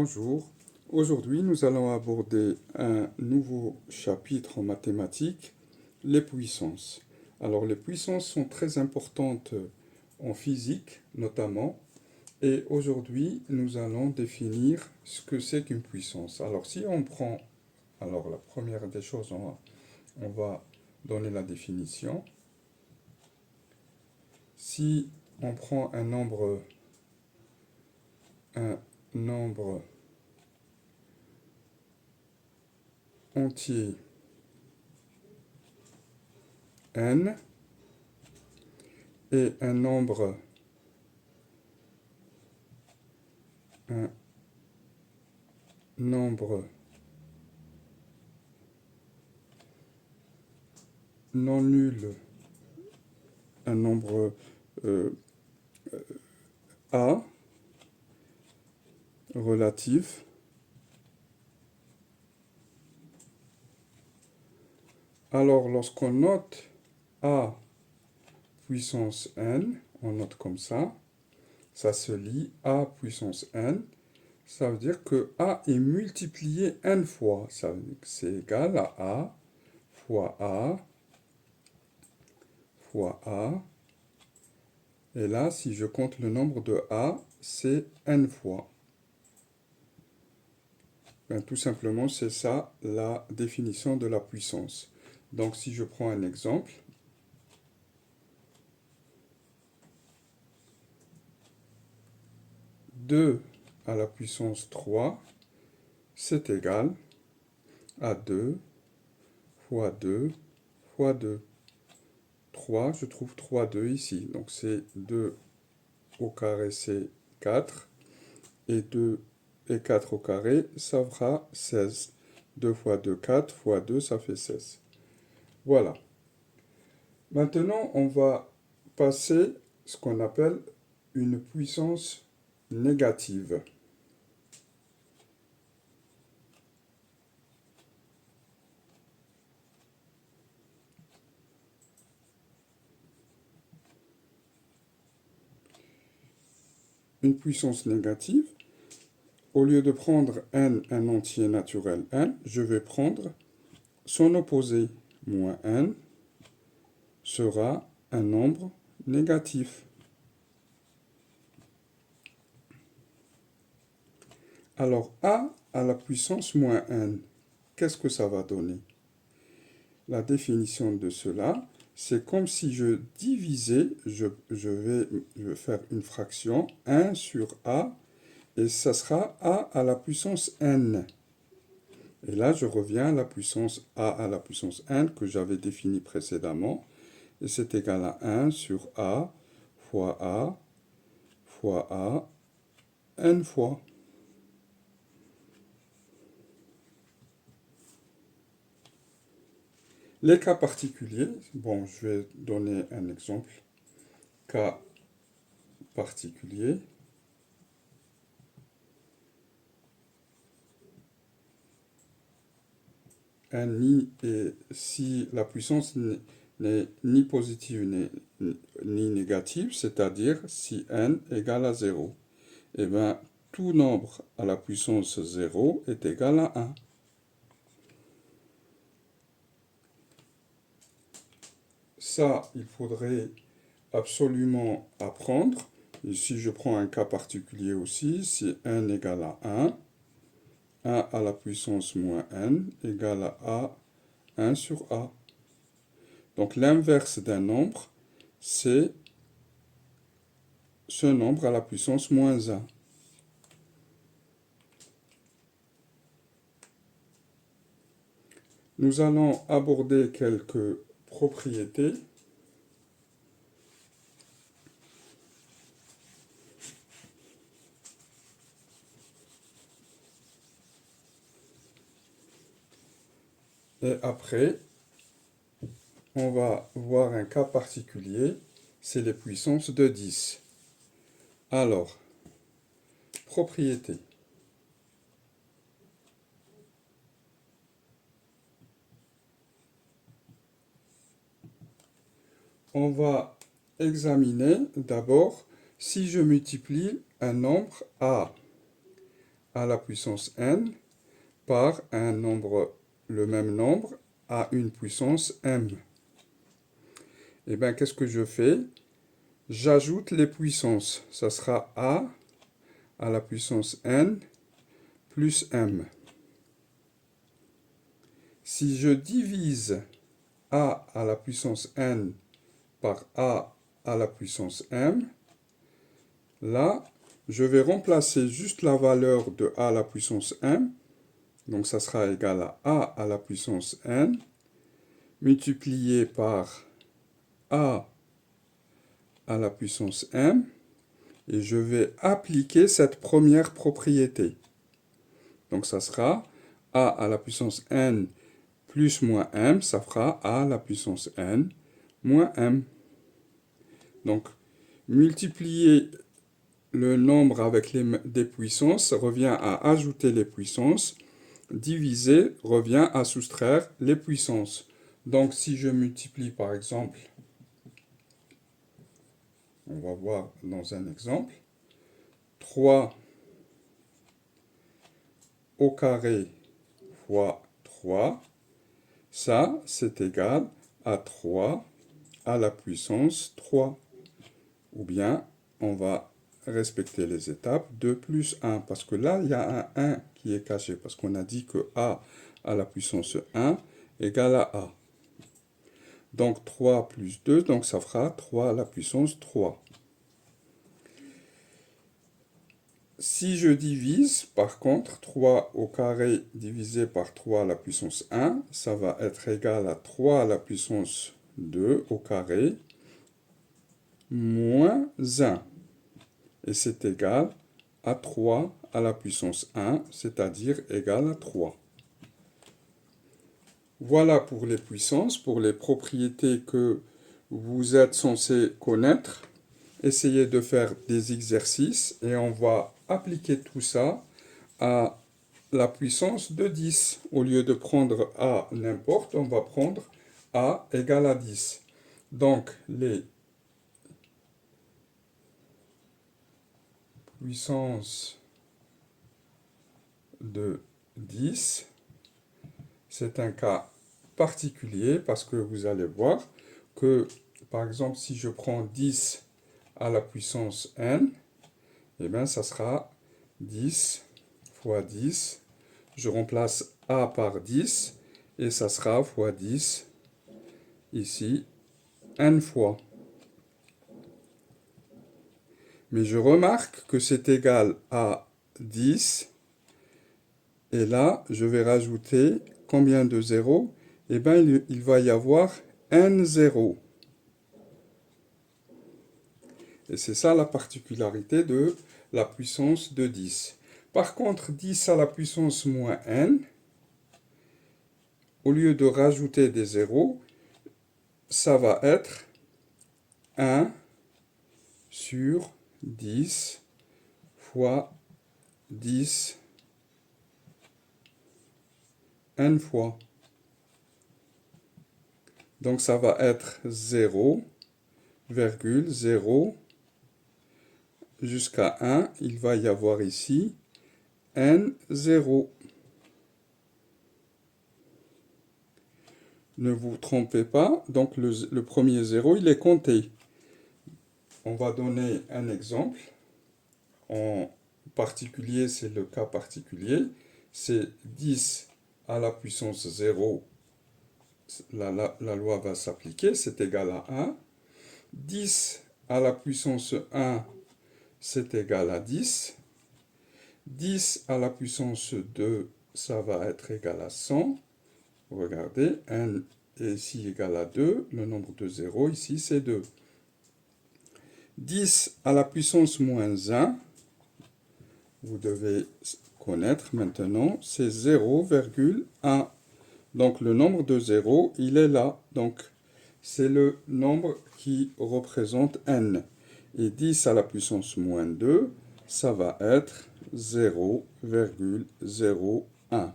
Bonjour, aujourd'hui nous allons aborder un nouveau chapitre en mathématiques, les puissances. Alors les puissances sont très importantes en physique notamment, et aujourd'hui nous allons définir ce que c'est qu'une puissance. Alors si on prend, alors la première des choses, on va donner la définition. Si on prend un nombre entier n et un nombre non nul, un nombre A relatif, alors lorsqu'on note A puissance n, on note comme ça se lit A puissance n, ça veut dire que A est multiplié n fois, ça veut dire que c'est égal à A fois A fois A, et là si je compte le nombre de A, c'est n fois. Ben, tout simplement, c'est ça la définition de la puissance. Donc si je prends un exemple, 2 à la puissance 3, c'est égal à 2 fois 2 fois 2. 3, je trouve 3, 2 ici. Donc c'est 2 au carré, c'est 4. Et 2 et 4 au carré, ça fera 16. 2 fois 2, 4 fois 2, ça fait 16. Voilà. Maintenant, on va passer ce qu'on appelle une puissance négative. Une puissance négative, au lieu de prendre n, un entier naturel n, je vais prendre son opposé, moins n, sera un nombre négatif. Alors a à la puissance moins n, qu'est-ce que ça va donner? La définition de cela, c'est comme si je divisais, je vais faire une fraction, 1 sur a, et ça sera a à la puissance n. Et là, je reviens à la puissance a à la puissance n que j'avais définie précédemment, et c'est égal à 1 sur a fois a fois a n fois. Les cas particuliers, bon, je vais donner un exemple. Cas particulier. Et si la puissance n'est ni positive ni négative, c'est-à-dire si n égale à 0, et bien tout nombre à la puissance 0 est égal à 1. Ça, il faudrait absolument apprendre. Et si je prends un cas particulier aussi, si n égale à 1, 1 à la puissance moins n égale à 1 sur a. Donc l'inverse d'un nombre, c'est ce nombre à la puissance moins 1. Nous allons aborder quelques propriétés. Et après, on va voir un cas particulier, c'est les puissances de 10. Alors, propriété. On va examiner d'abord si je multiplie un nombre a à la puissance n par un nombre, le même nombre, à une puissance m. Et bien, qu'est-ce que je fais? J'ajoute les puissances. Ça sera a à la puissance n plus m. Si je divise a à la puissance n par a à la puissance m, là, je vais remplacer juste la valeur de a à la puissance m, donc ça sera égal à a à la puissance n, multiplié par a à la puissance m, et je vais appliquer cette première propriété. Donc ça sera a à la puissance n plus moins m, ça fera a à la puissance n moins m. Donc, multiplier le nombre avec des puissances revient à ajouter les puissances. Diviser revient à soustraire les puissances. Donc, si je multiplie par exemple, on va voir dans un exemple, 3 au carré fois 3, ça, c'est égal à 3 à la puissance 3. Ou bien, on va respecter les étapes 2 plus 1. Parce que là, il y a un 1 qui est caché. Parce qu'on a dit que a à la puissance 1 égale à a. Donc 3 plus 2, donc ça fera 3 à la puissance 3. Si je divise, par contre, 3 au carré divisé par 3 à la puissance 1, ça va être égal à 3 à la puissance 2 au carré moins 1. Et c'est égal à 3 à la puissance 1, c'est-à-dire égal à 3. Voilà pour les puissances, pour les propriétés que vous êtes censé connaître. Essayez de faire des exercices et on va appliquer tout ça à la puissance de 10. Au lieu de prendre a n'importe, on va prendre a égale à 10. Donc, les puissances de 10, c'est un cas particulier parce que vous allez voir que, par exemple, si je prends 10 à la puissance n, eh bien, ça sera 10 fois 10. Je remplace a par 10 et ça sera fois 10 ici, n fois. Mais je remarque que c'est égal à 10. Et là, je vais rajouter combien de zéros? Eh bien, il va y avoir n zéros. Et c'est ça la particularité de la puissance de 10. Par contre, 10 à la puissance moins n, au lieu de rajouter des zéros, ça va être 1 sur 10 fois 10 n fois. Donc ça va être 0,0 jusqu'à 1. Il va y avoir ici n0. Ne vous trompez pas, donc le premier 0, il est compté. On va donner un exemple. En particulier, c'est le cas particulier. C'est 10 à la puissance 0. La loi va s'appliquer, c'est égal à 1. 10 à la puissance 1, c'est égal à 10. 10 à la puissance 2, ça va être égal à 100. Regardez, 1 est ici égal à 2. Le nombre de 0 ici, c'est 2. 10 à la puissance moins 1, vous devez connaître maintenant, c'est 0,1. Donc le nombre de 0, il est là. Donc c'est le nombre qui représente n. Et 10 à la puissance moins 2, ça va être 0,01,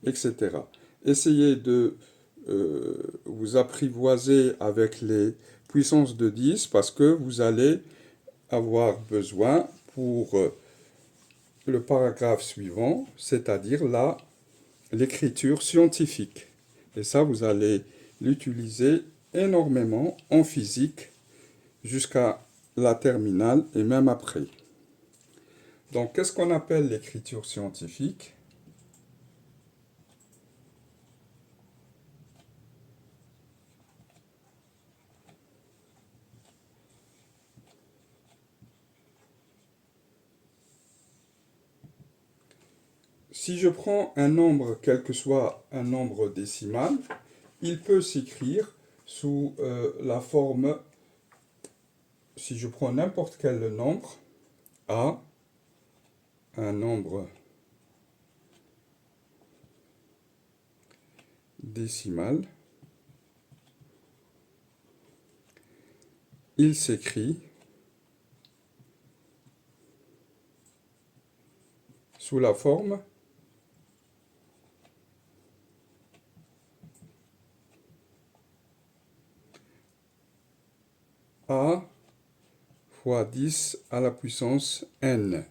etc. Essayez de vous apprivoiser avec les puissances de 10 parce que vous allez avoir besoin pour le paragraphe suivant, c'est-à-dire là, l'écriture scientifique. Et ça, vous allez l'utiliser énormément en physique jusqu'à la terminale et même après. Donc, qu'est-ce qu'on appelle l'écriture scientifique? Si je prends un nombre, quel que soit un nombre décimal, il peut s'écrire sous la forme, si je prends n'importe quel nombre, A, un nombre décimal, il s'écrit sous la forme A fois 10 à la puissance n.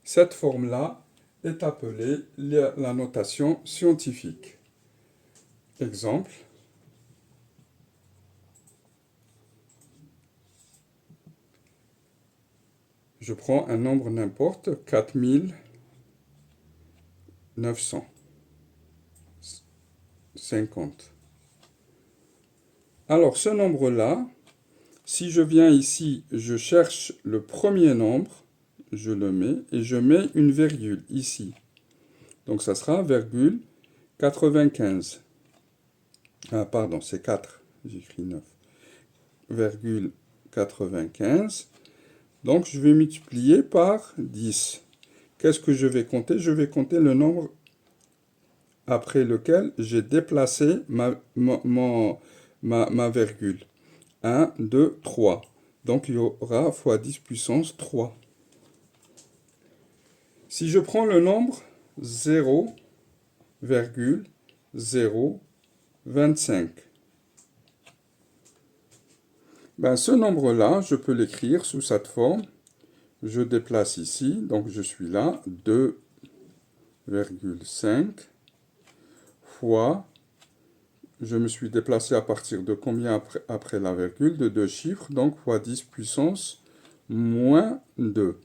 Cette forme-là est appelée la notation scientifique. Exemple, je prends un nombre n'importe, 4950. Alors ce nombre-là, si je viens ici, je cherche le premier nombre, je le mets et je mets une virgule ici. Donc ça sera virgule 95. Ah pardon, c'est 4, j'écris 9. Virgule 95. Donc je vais multiplier par 10. Qu'est-ce que je vais compter? Je vais compter le nombre après lequel j'ai déplacé ma virgule. 1, 2, 3. Donc il y aura fois 10 puissance 3. Si je prends le nombre 0,025, ben ce nombre-là, je peux l'écrire sous cette forme. Je déplace ici, donc je suis là, 2,5 fois, je me suis déplacé à partir de combien après la virgule? De 2 chiffres, donc fois 10 puissance moins 2.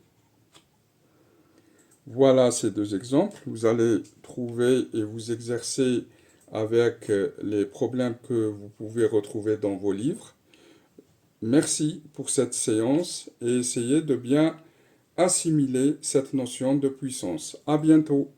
Voilà ces deux exemples. Vous allez trouver et vous exercer avec les problèmes que vous pouvez retrouver dans vos livres. Merci pour cette séance et essayez de bien assimiler cette notion de puissance. À bientôt.